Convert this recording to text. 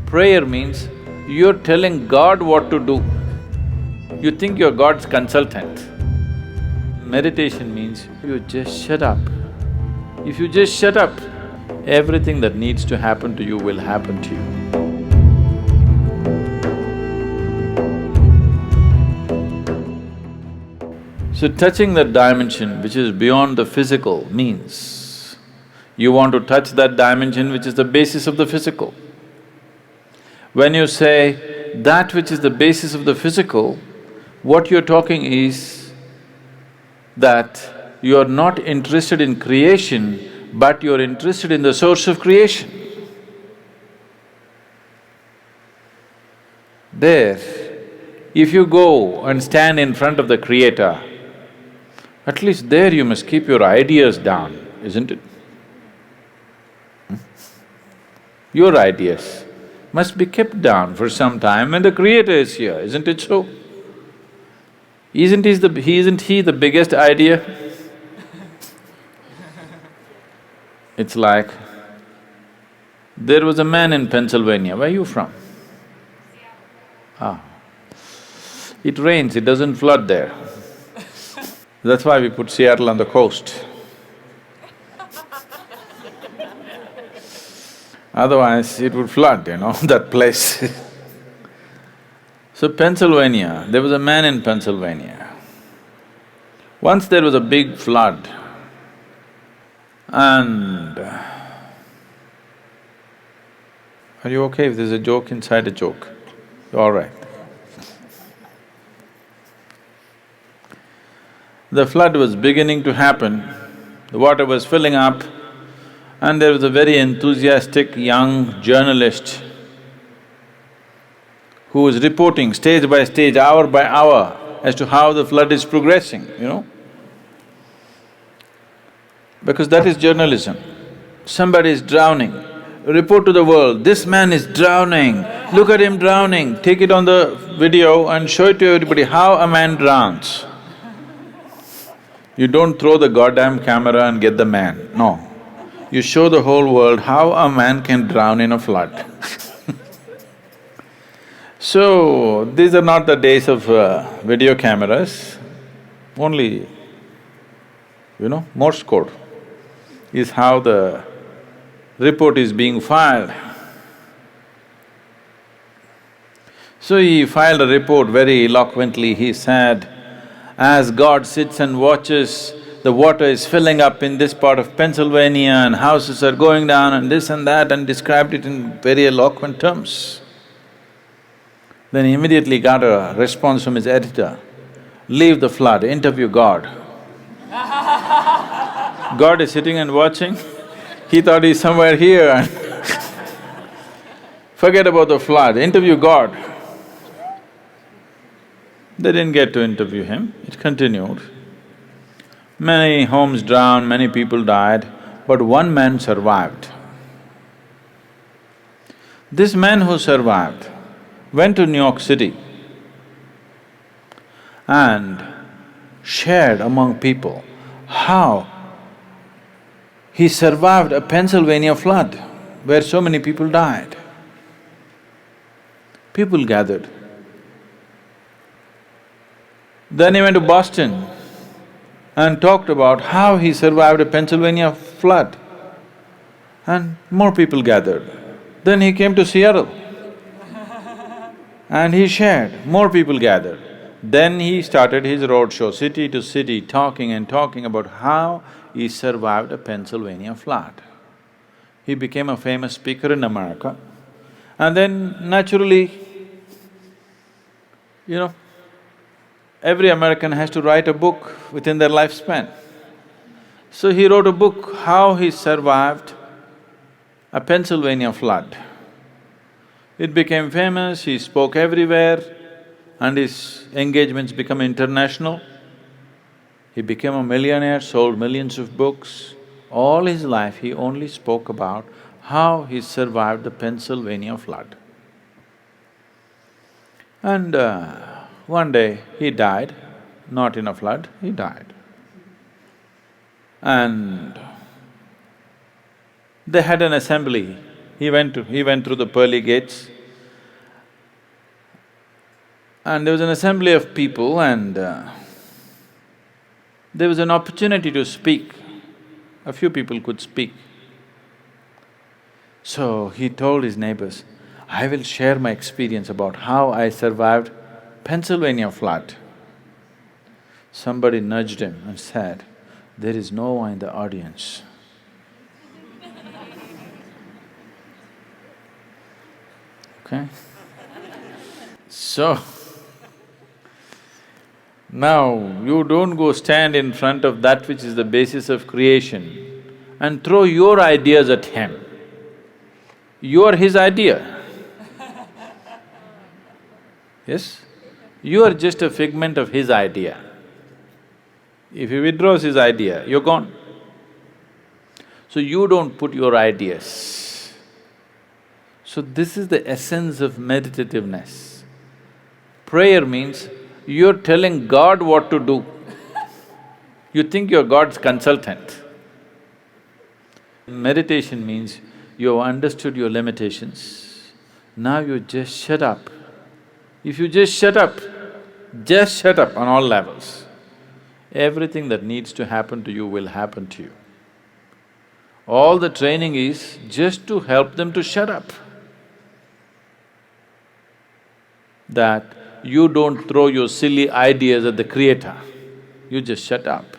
Prayer means you're telling God what to do. You think you're God's consultant. Meditation means you just shut up. If you just shut up, everything that needs to happen to you will happen to you. So touching that dimension which is beyond the physical means you want to touch that dimension which is the basis of the physical. When you say that which is the basis of the physical, what you're talking is that you're not interested in creation, but you're interested in the source of creation. There, if you go and stand in front of the Creator, at least there you must keep your ideas down, isn't it? Your ideas must be kept down for some time when the Creator is here, isn't it so? Isn't he the biggest idea? It's like, there was a man in Pennsylvania, where are you from? Ah. It rains, it doesn't flood there. That's why we put Seattle on the coast. Otherwise, it would flood, that place. So Pennsylvania, there was a man in Pennsylvania. Once there was a big flood and… Are you okay if there's a joke inside a joke? All right. The flood was beginning to happen, the water was filling up, and there was a very enthusiastic young journalist who was reporting stage by stage, hour by hour as to how the flood is progressing, Because that is journalism. Somebody is drowning, report to the world, this man is drowning, look at him drowning, take it on the video and show it to everybody how a man drowns. You don't throw the goddamn camera and get the man, no. You show the whole world how a man can drown in a flood. So, these are not the days of video cameras, only, Morse Code is how the report is being filed. So he filed a report very eloquently, he said, as God sits and watches, the water is filling up in this part of Pennsylvania and houses are going down and this and that, and described it in very eloquent terms. Then he immediately got a response from his editor, leave the flood, interview God. God is sitting and watching, he thought he's somewhere here and forget about the flood, interview God. They didn't get to interview him, it continued. Many homes drowned, many people died, but one man survived. This man who survived went to New York City and shared among people how he survived a Pennsylvania flood where so many people died. People gathered. Then he went to Boston and talked about how he survived a Pennsylvania flood, and more people gathered. Then he came to Seattle and he shared, more people gathered. Then he started his roadshow, city to city, talking and talking about how he survived a Pennsylvania flood. He became a famous speaker in America, and then naturally, every American has to write a book within their lifespan. So he wrote a book, how he survived a Pennsylvania flood. It became famous, he spoke everywhere, and his engagements became international. He became a millionaire, sold millions of books. All his life he only spoke about how he survived the Pennsylvania flood. And one day he died, not in a flood, he died. And they had an assembly. He went through the pearly gates And there was an assembly of people and there was an opportunity to speak. A few people could speak. So he told his neighbors, I will share my experience about how I survived Pennsylvania flood. Somebody nudged him and said, there is no one in the audience. Okay? So, now you don't go stand in front of that which is the basis of creation and throw your ideas at him. You are his idea. Yes? You are just a figment of his idea. If he withdraws his idea, you're gone. So you don't put your ideas. So this is the essence of meditativeness. Prayer means you're telling God what to do. You think you're God's consultant. Meditation means you have understood your limitations. Now you just shut up. If you just shut up on all levels, everything that needs to happen to you will happen to you. All the training is just to help them to shut up. That you don't throw your silly ideas at the Creator, you just shut up.